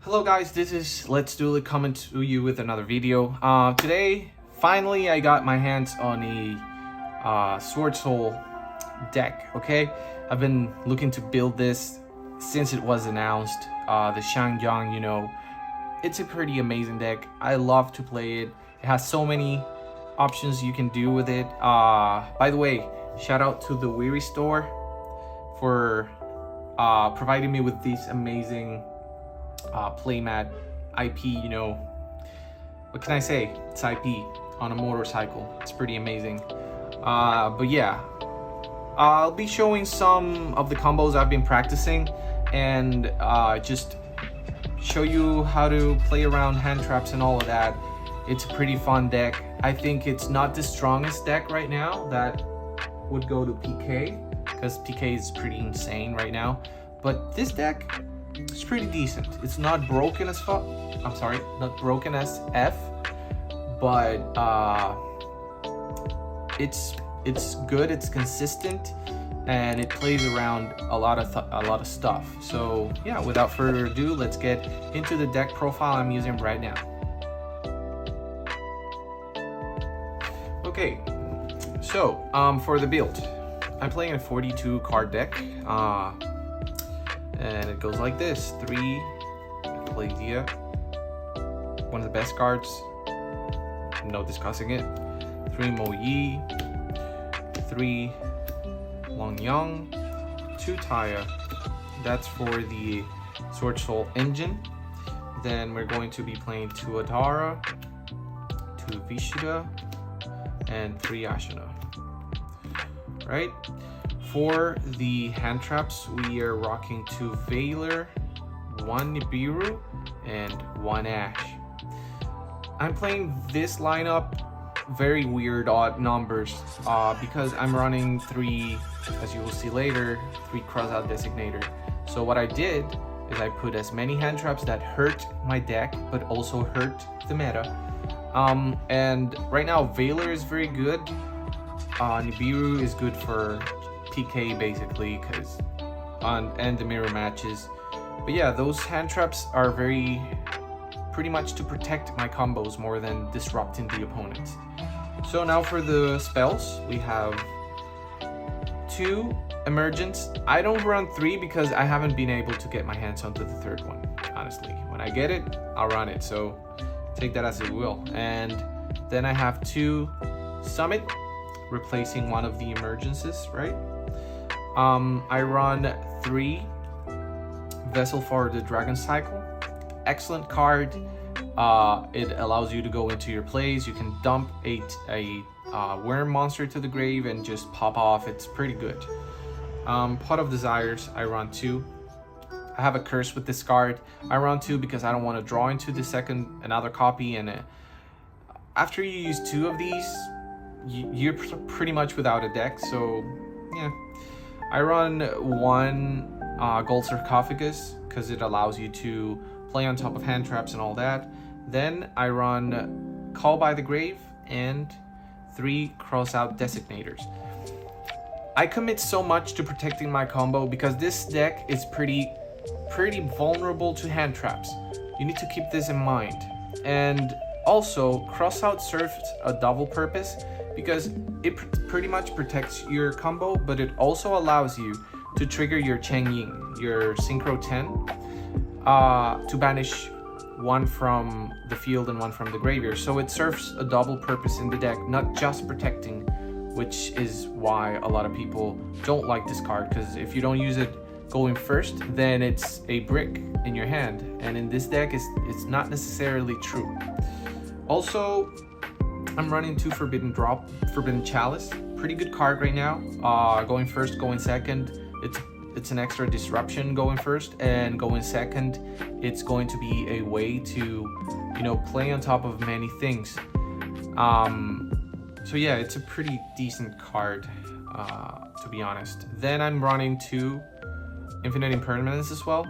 Hello guys, this is Let's Do It coming to you with another video. Today, finally I got my hands on a Swordsoul deck, okay? I've been looking to build this since it was announced, the Shangyang, It's a pretty amazing deck. I love to play it. It has so many options you can do with it. By the way, shout out to the Weary store for providing me with these amazing playmat IP. What can I say? It's IP on a motorcycle. It's pretty amazing. But yeah, I'll be showing some of the combos I've been practicing and just show you how to play around hand traps and all of that. It's a pretty fun deck. I think it's not the strongest deck right now that would go to PK, because PK is pretty insane right now, but this deck, it's pretty decent. It's not broken as fuck. I'm sorry, not broken as F, but it's good. It's consistent, and it plays around a lot of stuff. So yeah, without further ado, let's get into the deck profile I'm using right now. Okay, so for the build, I'm playing a 42 card deck. And it goes like this: 3 Palladium, one of the best cards, no discussing it. 3 Mo Yi, 3 Long Yang, 2 Taya. That's for the Swordsoul engine. Then we're going to be playing 2 Adara, 2 Vishida, and 3 Ashina. Right? For the hand traps, we are rocking 2 Veiler, 1 Nibiru, and 1 Ash. I'm playing this lineup very weird odd numbers because I'm running 3, as you will see later, 3 crossout designator. So what I did is I put as many hand traps that hurt my deck but also hurt the meta. And right now Veiler is very good. Nibiru is good for PK basically, because and the mirror matches. But yeah, those hand traps are pretty much to protect my combos more than disrupting the opponents. So now for the spells, we have 2 emergence. I don't run 3 because I haven't been able to get my hands onto the 3rd one, honestly. When I get it, I'll run it, so take that as it will. And then I have 2 summit, replacing one of the emergences, right? I run 3 Vessel for the Dragon Cycle. Excellent card. It allows you to go into your plays. You can dump a worm monster to the grave and just pop off. It's pretty good. Pot of Desires, I run 2. I have a curse with this card. I run 2 because I don't want to draw into the another copy, and after you use 2 of these, you're pretty much without a deck. So yeah, I run 1 Gold Sarcophagus because it allows you to play on top of hand traps and all that. Then I run Call by the Grave and 3 Crossout Designators. I commit so much to protecting my combo because this deck is pretty vulnerable to hand traps. You need to keep this in mind. And also, Crossout serves a double purpose because it pretty much protects your combo, but it also allows you to trigger your Cheng Ying, your Synchro 10, to banish 1 from the field and 1 from the graveyard. So it serves a double purpose in the deck, not just protecting, which is why a lot of people don't like this card, because if you don't use it going first, then it's a brick in your hand, and in this deck it's not necessarily true. Also, I'm running 2 Forbidden Chalice. Pretty good card right now. Going first, going second, it's an extra disruption going first, and going second, it's going to be a way to, play on top of many things. So yeah, it's a pretty decent card, to be honest. Then I'm running 2 Infinite Impermanence as well.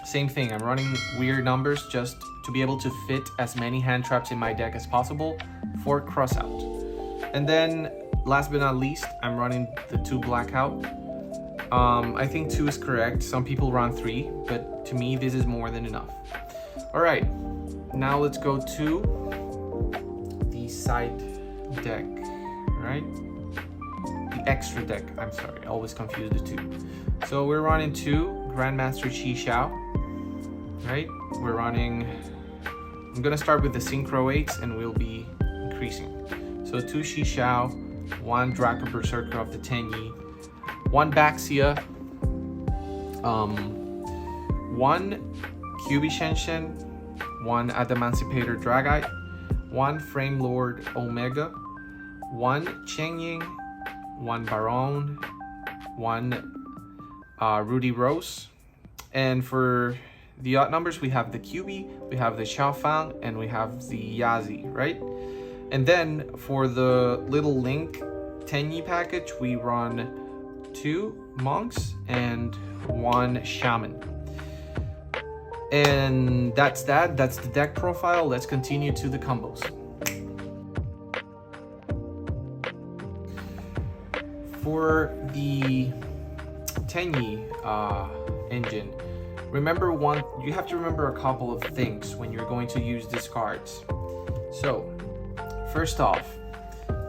Same thing, I'm running weird numbers just to be able to fit as many hand traps in my deck as possible for crossout. And then last but not least, I'm running the 2 Blackout. I think 2 is correct. Some people run 3, but to me this is more than enough. All right, now let's go to the side deck, right? The extra deck, I'm sorry, I always confuse the 2. So we're running 2 Grandmaster Qi Xiao, right? We're running, I'm gonna start with the Synchro 8s and we'll be increasing. So 2 Qi Xiao, 1 Draco Berserker of the Tenyi, 1 Baxia, 1 QB Shenshen, 1 Adamancipator Dragite, 1 Frame Lord Omega, 1 Chengying, 1 Baron, 1 Rudy Rose. And for the odd numbers, we have the QB, we have the Xiaofang, and we have the Yazi, right? And then for the little Link Tenyi package, we run 2 monks and 1 shaman. And that's that. That's the deck profile. Let's continue to the combos. For the Tenyi engine, remember you have to remember a couple of things when you're going to use these cards. So, first off,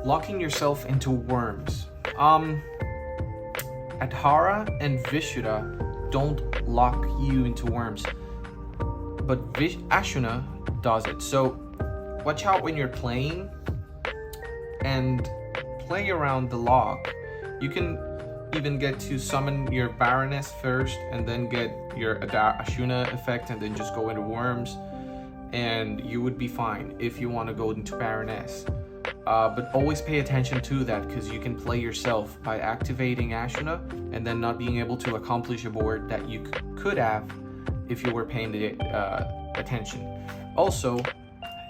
locking yourself into worms. Adhara and Vishuddha don't lock you into worms, but Ashuna does it. So watch out when you're playing and play around the lock. You can even get to summon your Baroness first and then get your Ashuna effect and then just go into worms, and you would be fine if you want to go into Baroness. But always pay attention to that, because you can play yourself by activating Ashuna and then not being able to accomplish a board that you could have if you were paying the attention. Also,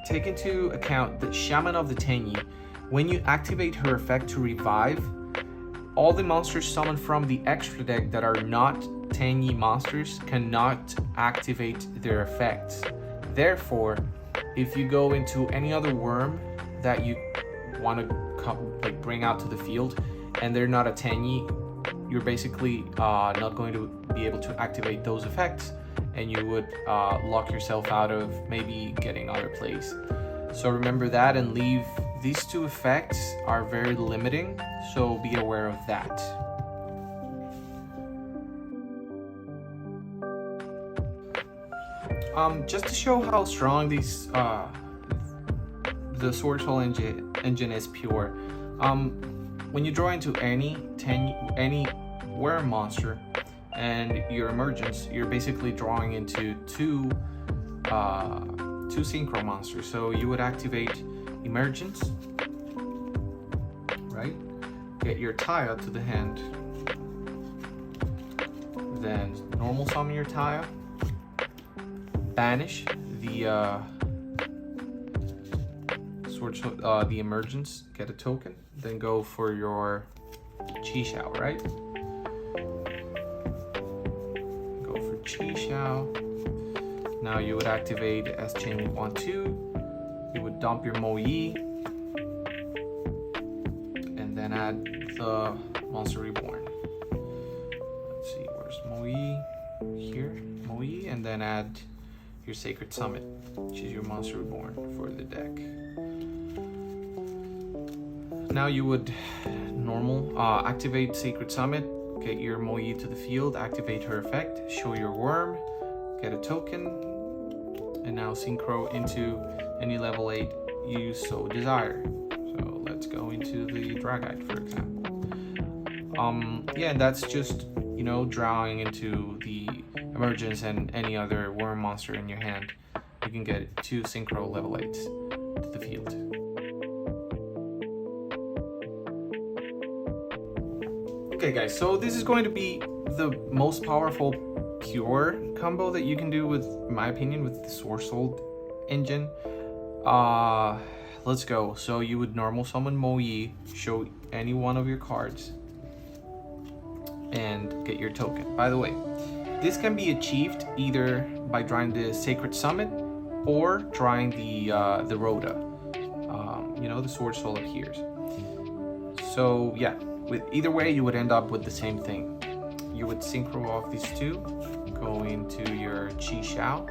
take into account that Shaman of the Tenyi, when you activate her effect to revive, all the monsters summoned from the extra deck that are not Tenyi monsters cannot activate their effects. Therefore, if you go into any other worm that you want to bring out to the field and they're not a Tenyi, you're basically not going to be able to activate those effects, and you would lock yourself out of maybe getting other plays. So remember that, and leave these 2 effects are very limiting, so be aware of that. Just to show how strong these the Swordsoul engine is pure. When you draw into any worm monster and your emergence, you're basically drawing into two synchro monsters. So you would activate emergence, right? Get your Taya to the hand, then normal summon your Taya, banish the Swordsoul, the emergence, get a token, then go for your Qi Xiao, right? Go for Qi Xiao. Now you would activate as Chain 1-2. You would dump your Mo Yi, and then add the Monster Reborn. Let's see, where's Mo Yi? Here, Mo Yi, and then add your Sacred Summit, which is your Monster Reborn for the deck. Now you would activate Sacred Summit, get your Mo Yi to the field, activate her effect, show your worm, get a token, and now synchro into any level 8 you so desire. So let's go into the Dragite, for example. Yeah, and that's just, drawing into the emergence and any other worm monster in your hand. You can get 2 synchro level 8s to the field. Okay guys, so this is going to be the most powerful pure combo that you can do with, in my opinion, with the Swordsoul engine. Let's go. So you would normal summon Mo Yi, show any one of your cards, and get your token. By the way, this can be achieved either by drawing the Sacred Summit or drawing the Rhoda. The Swordsoul appears. So yeah, with either way, you would end up with the same thing. you would synchro off these two, go into your Chi Xiao,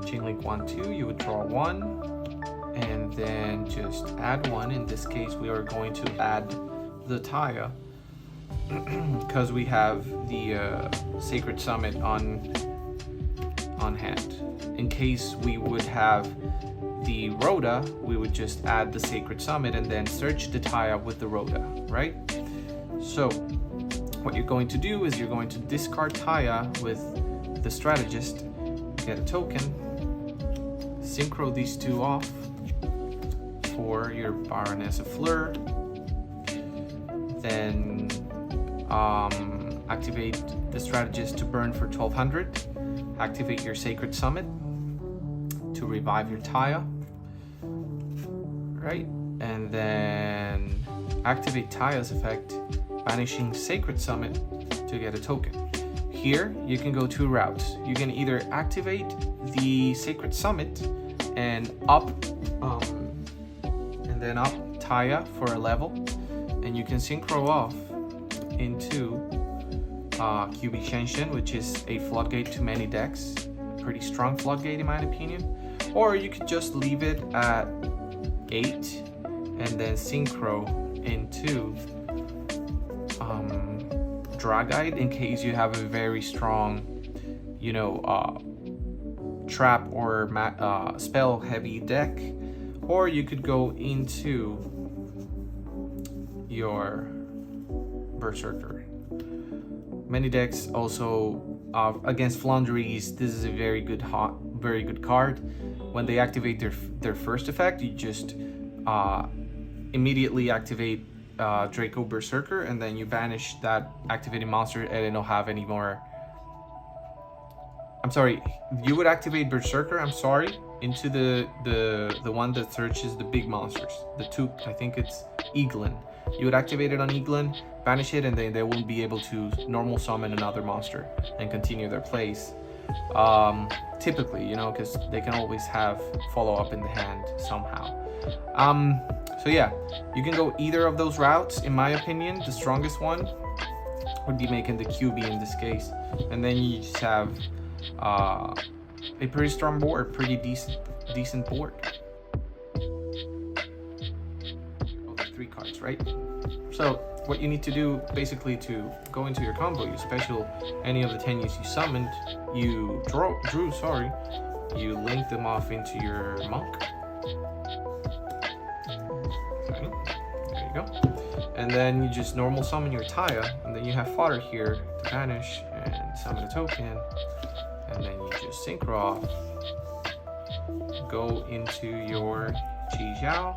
chain link 1, 2, you would draw 1, and then just add 1. In this case, we are going to add the Taya, because we have the Sacred Summit on hand. In case we would have the Rhoda, we would just add the Sacred Summit and then search the Taya with the Rhoda, right? So what you're going to do is you're going to discard Taya with the Strategist, get a token, synchro these two off for your Baroness of Fleur, then activate the Strategist to burn for 1200, activate your Sacred Summit to revive your Taya, right? And then activate Taya's effect, banishing Sacred Summit to get a token. Here, you can go 2 routes. You can either activate the Sacred Summit and up Taya for a level, and you can synchro off into QB Shenshin, which is a floodgate to many decks. Pretty strong floodgate in my opinion. Or you could just leave it at 8 and then synchro into Dragite in case you have a very strong, trap or spell heavy deck. Or you could go into your Berserker. Many decks also against Flunderies, this is a very good card. When they activate their first effect, you just immediately activate Draco Berserker, and then you banish that activating monster, and it'll have any more. I'm sorry, you would activate Berserker, into the one that searches the big monsters. The 2, I think it's Eaglin. You would activate it on Eaglin, banish it, and then they won't be able to normal summon another monster and continue their plays. Typically, because they can always have follow-up in the hand somehow. So yeah, you can go either of those routes. In my opinion, the strongest one would be making the QB in this case. And then you just have a pretty strong board, pretty decent board. Oh, 3 cards, right? So what you need to do basically to go into your combo, you special any of the Tenyis you summoned, you drew, you link them off into your monk. Okay, there you go. And then you just normal summon your Taya, and then you have fodder here to banish and summon a token, and then you just synchro off, go into your Chi Xiao,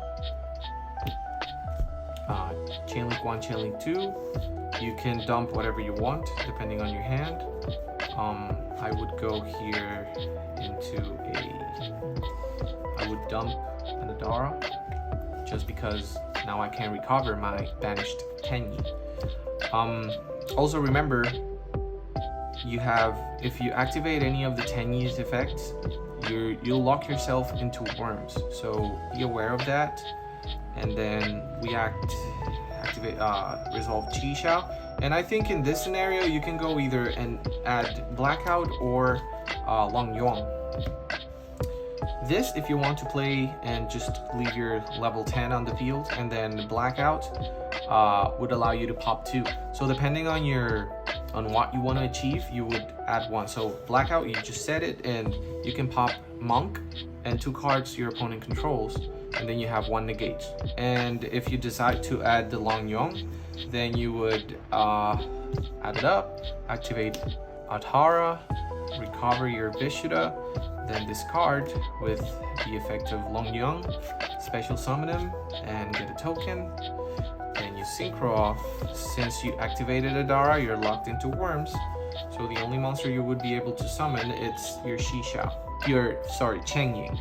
chain link 1, chain link 2. You can dump whatever you want depending on your hand. I would go here into I would dump an Adara just because now I can recover my banished Tenyi. Also remember, if you activate any of the Tenyi's effects, you'll lock yourself into worms, so be aware of that. And then we activate resolve Chi Xiao, and I think in this scenario you can go either and add Blackout or Long Yuan. This, if you want to play and just leave your level 10 on the field, and then Blackout would allow you to pop 2. So depending on what you want to achieve, you would add 1. So Blackout, you just set it, and you can pop Monk and 2 cards your opponent controls, and then you have 1 negate. And if you decide to add the Long Yong, then you would add it up, activate Atara, recover your Vishuddha, then discard with the effect of Long Yong, special summon him, and get a token. Then you synchro off. Since you activated Adara, you're locked into worms, so the only monster you would be able to summon it's your Shisha. Cheng Ying.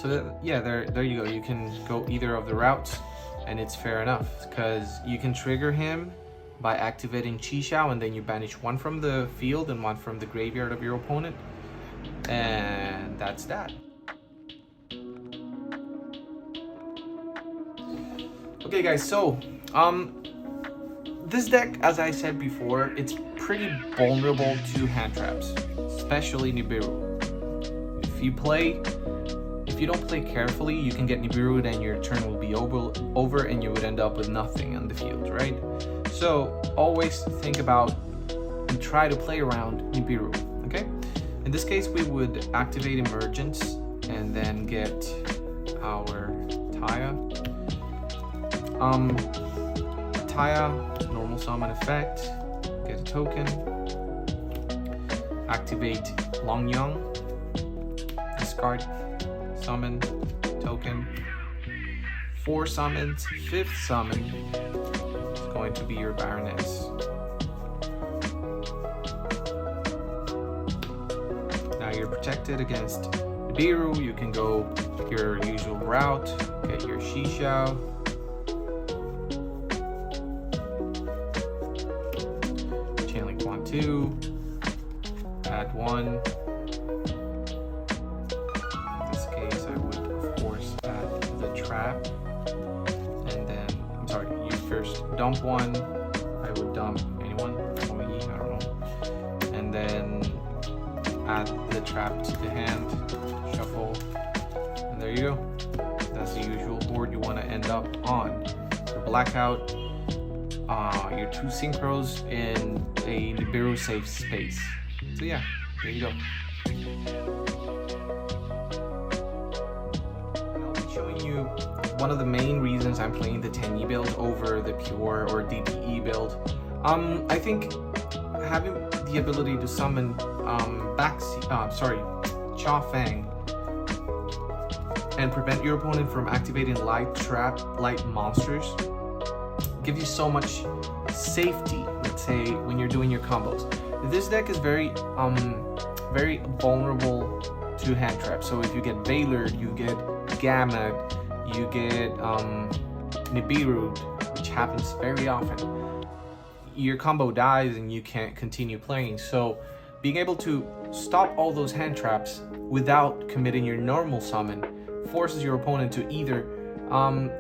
So there you go. You can go either of the routes, and it's fair enough because you can trigger him by activating Chi Xiao, and then you banish 1 from the field and 1 from the graveyard of your opponent, and that's that. Okay guys, so this deck, as I said before, it's pretty vulnerable to hand traps, especially Nibiru. If you don't play carefully, you can get Nibiru, then your turn will be over and you would end up with nothing on the field, right? So always think about and try to play around Nibiru, okay? In this case, we would activate Emergence and then get our Taya. Taya, normal summon effect, get a token, activate Longyang, discard, summon, token, 4 summons, 5th summon is going to be your Baroness. Now you're protected against Nibiru. You can go your usual route, get your Shishao, Channeling Quan 2, add 1. Trap, and then you first dump 1. I would dump anyone, I don't know, and then add the trap to the hand, shuffle, and there you go. That's the usual board you want to end up on. Your blackout, your 2 synchros in a Nibiru safe space. So yeah, there you go. One of the main reasons I'm playing the Tenyi build over the pure or DPE build. I think having the ability to summon Cha Fang and prevent your opponent from activating light monsters gives you so much safety, let's say, when you're doing your combos. This deck is very vulnerable to hand traps. So if you get Valor, you get Gamma, you get Nibiru, which happens very often, your combo dies and you can't continue playing. So being able to stop all those hand traps without committing your normal summon forces your opponent to either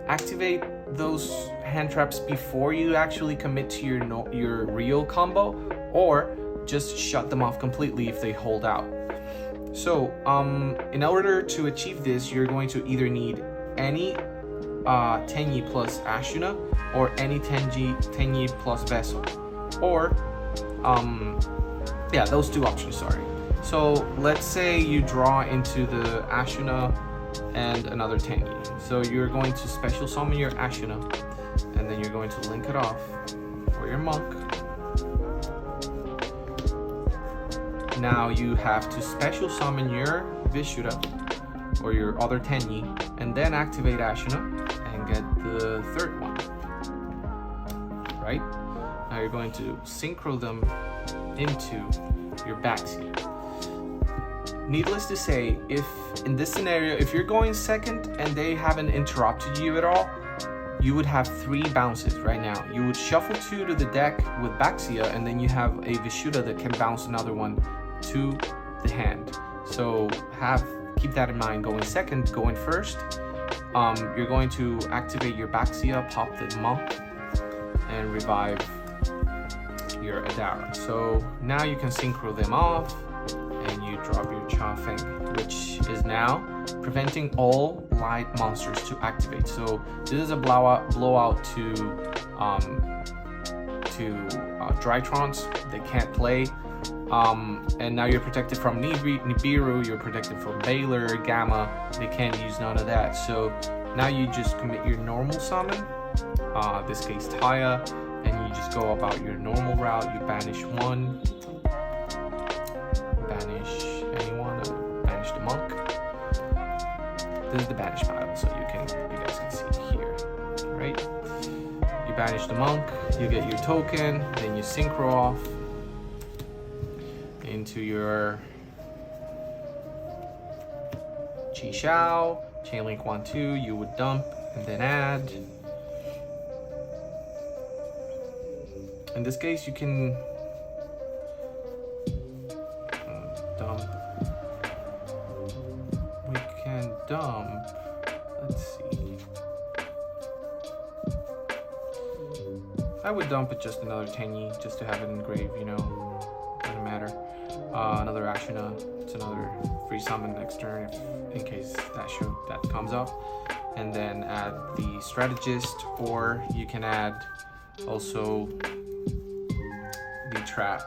activate those hand traps before you actually commit to your real combo, or just shut them off completely if they hold out. So in order to achieve this, you're going to either need any Tenyi plus Ashuna, or any Tenyi plus Vessel, or yeah, those 2 options, sorry. So let's say you draw into the Ashuna and another Tenyi. So you're going to special summon your Ashuna, and then you're going to link it off for your monk. Now you have to special summon your Vishuddha or your other Tenyi, and then activate Ashuna and get the 3rd one, right? Now you're going to synchro them into your Baxia. Needless to say, if in this scenario, if you're going second and they haven't interrupted you at all, you would have 3 bounces right now. You would shuffle 2 to the deck with Baxia, and then you have a Vishuddha that can bounce another one to the hand. So keep that in mind going second. Going first, you're going to activate your Baxia, pop the monk, and revive your Adara. So now you can synchro them off, and you drop your Cha Feng, which is now preventing all light monsters to activate. So this is a blowout to Drytrons. They can't play. And now you're protected from Nibiru, you're protected from Baylor, Gamma. They can't use none of that. So now you just commit your normal summon, this case Taya, and you just go about your normal route. You banish 1, banish anyone, banish the monk. This is the banish pile, so you guys can see here, right? You banish the monk, you get your token, then you synchro off into your Chi Shao, Chainlink Quan 2, you would dump and then add. In this case, you can dump. We can dump. Let's see. I would dump it just another Tenyi just to have it engraved, you know, doesn't matter. Another Ashina, it's another free summon next turn if in case that comes up. And then add the strategist, or you can add also the trap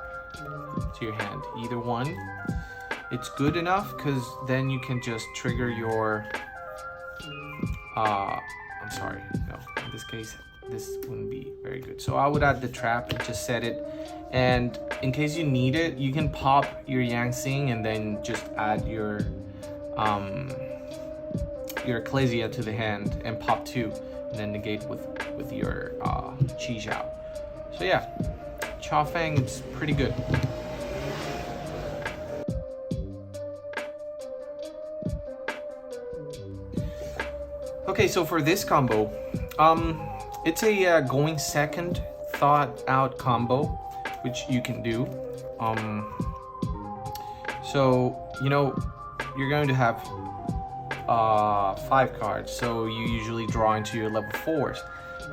to your hand. Either one, it's good enough because then you can just trigger your I'm sorry, no, in this case this wouldn't be very good. So I would add the trap and just set it, and in case you need it, you can pop your Yangsing and then just add your Ecclesia to the hand and pop 2 and then negate with your Chi Xiao. So yeah, Cha Fang is pretty good. Okay, so for this combo, it's a going second thought out combo, which you can do. So, you know, you're going to have 5 cards, so you usually draw into your level 4s.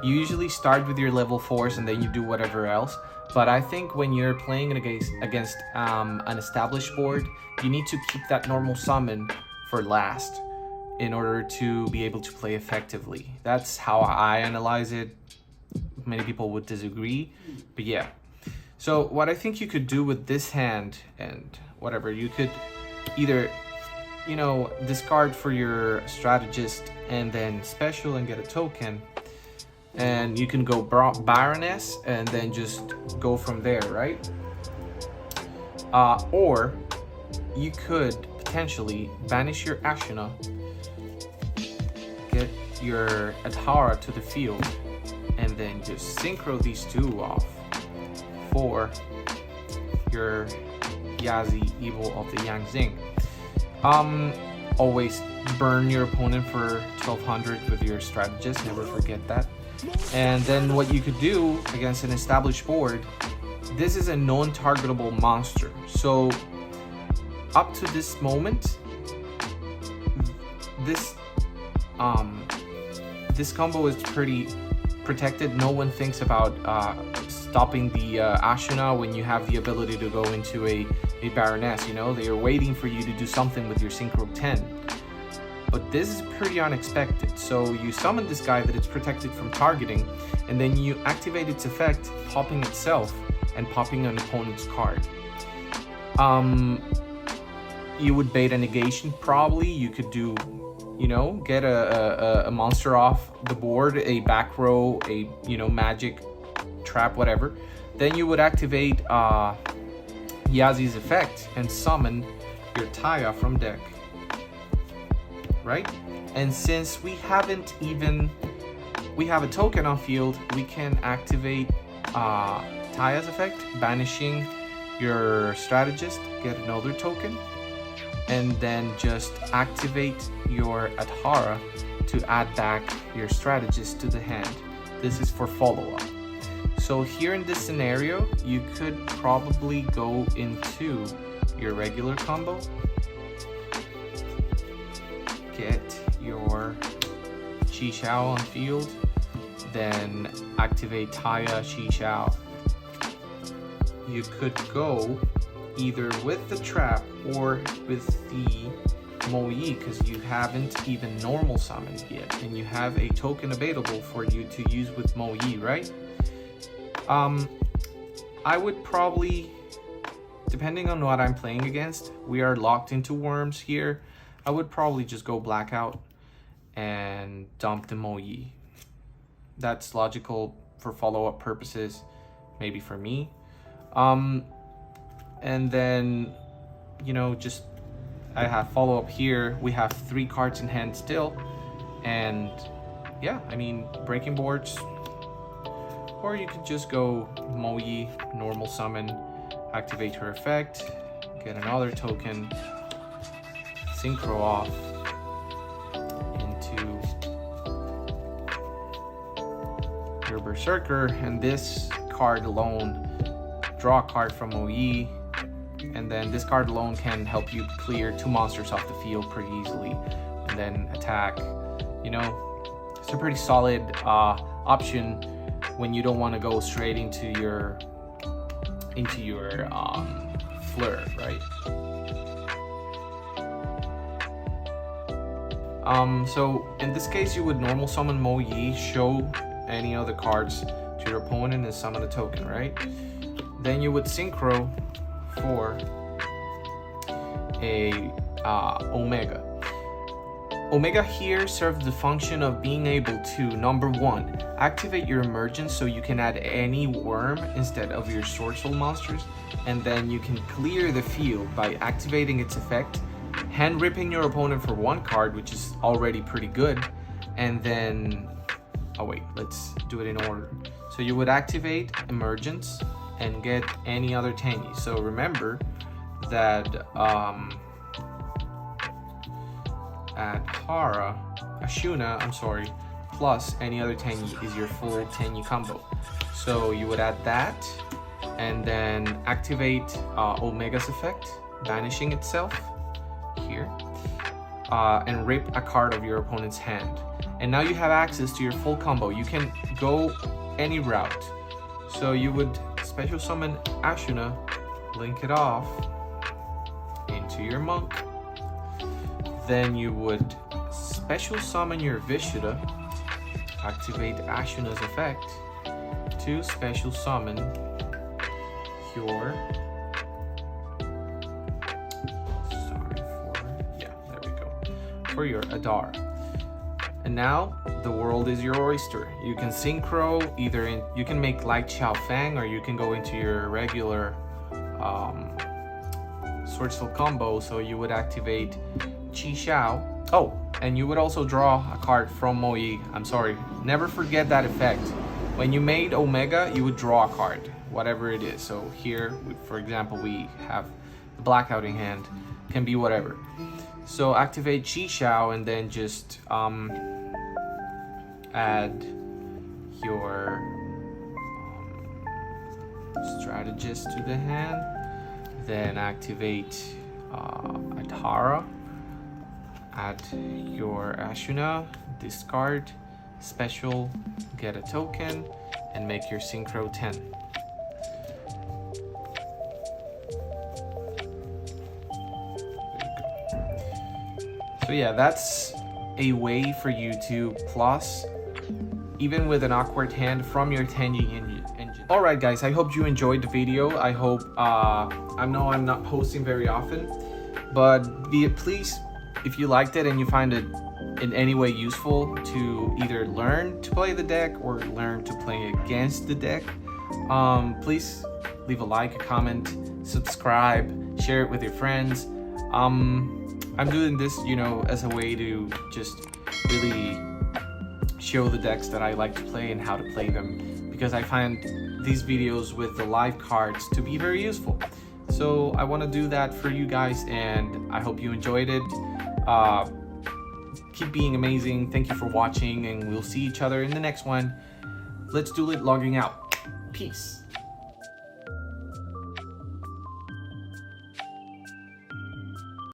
You usually start with your level 4s and then you do whatever else. But I think when you're playing against an established board, you need to keep that normal summon for last in order to be able to play effectively. That's how I analyze it. Many people would disagree, but yeah. So what I think you could do with this hand and whatever, you could either, you know, discard for your strategist and then special and get a token, and you can go Baroness and then just go from there, right? Or you could potentially banish your Ashina, get your Adhara to the field, and then just synchro these 2 off for your Yazi Evil of the Yangzing. Always burn your opponent for 1200 with your strategist, never forget that. And then what you could do against an established board, this is a non-targetable monster. So up to this moment, this combo is pretty protected. No one thinks about stopping the Ashina when you have the ability to go into a Baroness, you know? They are waiting for you to do something with your Synchro 10. But this is pretty unexpected. So you summon this guy that it's protected from targeting, and then you activate its effect, popping itself and popping an opponent's card. You would bait a negation probably. You could do, you know, get a monster off the board, a back row, a, you know, magic trap, whatever. Then you would activate Yazi's effect and summon your Taya from deck, right? And since we have a token on field, we can activate Taya's effect, banishing your strategist, get another token, and then just activate your Adhara to add back your strategist to the hand. This is for follow-up. So here in this scenario, you could probably go into your regular combo, get your Chi Xiao on field, then activate Taya Chi Xiao. You could go either with the trap or with the Mo Yi, because you haven't even normal summoned yet, and you have a token available for you to use with Mo Yi, right? I would probably, depending on what I'm playing against, we are locked into worms here. I would probably just go blackout and dump the Mo Yi. That's logical for follow-up purposes, maybe for me. And then, you know, just I have follow-up here. We have 3 cards in hand still, and yeah, I mean, breaking boards. Or you could just go Mo Yi, normal summon, activate her effect, get another token, synchro off into your Berserker, and this card alone, draw a card from Mo Yi, and then this card alone can help you clear 2 monsters off the field pretty easily, and then attack. You know, it's a pretty solid option when you don't want to go straight into your fleur, right? So in this case, you would normal summon Mo Yi, show any other cards to your opponent and summon a token, right? Then you would synchro for a Omega. Omega here serves the function of being able to, number one, activate your emergence so you can add any worm instead of your Swordsoul monsters, and then you can clear the field by activating its effect, hand ripping your opponent for one card, which is already pretty good, and then, oh wait, let's do it in order. So you would activate emergence and get any other Tenyi. So remember that at Ashuna, plus any other Tenyi is your full Tenyi combo. So you would add that and then activate Omega's effect, banishing itself here, and rip a card of your opponent's hand. And now you have access to your full combo. You can go any route. So you would special summon Ashuna, link it off into your monk. Then you would special summon your Vishuddha, activate Ashuna's effect to special summon your for your Adar. And now the world is your oyster. You can synchro either in, you can make Light Xiao Fang, or you can go into your regular Swordsoul combo. So you would activate Qi Xiao. Oh, and you would also draw a card from Mo Yi. I'm sorry, never forget that effect. When you made Omega, you would draw a card, whatever it is. So here, for example, we have the Blackout in hand, can be whatever. So activate Qi Xiao and then just add your Strategist to the hand. Then activate Adhara. Add your Ashuna, discard, special, get a token, and make your Synchro 10. So yeah, that's a way for you to plus, even with an awkward hand, from your Tenyi engine. Alright guys, I hope you enjoyed the video. I hope, I know I'm not posting very often, but please, if you liked it and you find it in any way useful to either learn to play the deck or learn to play against the deck, please leave a like, a comment, subscribe, share it with your friends. I'm doing this, you know, as a way to just really show the decks that I like to play and how to play them, because I find these videos with the live cards to be very useful. So I want to do that for you guys, and I hope you enjoyed it. Keep being amazing. Thank you for watching, and we'll see each other in the next one. Let's do it. Logging out. Peace.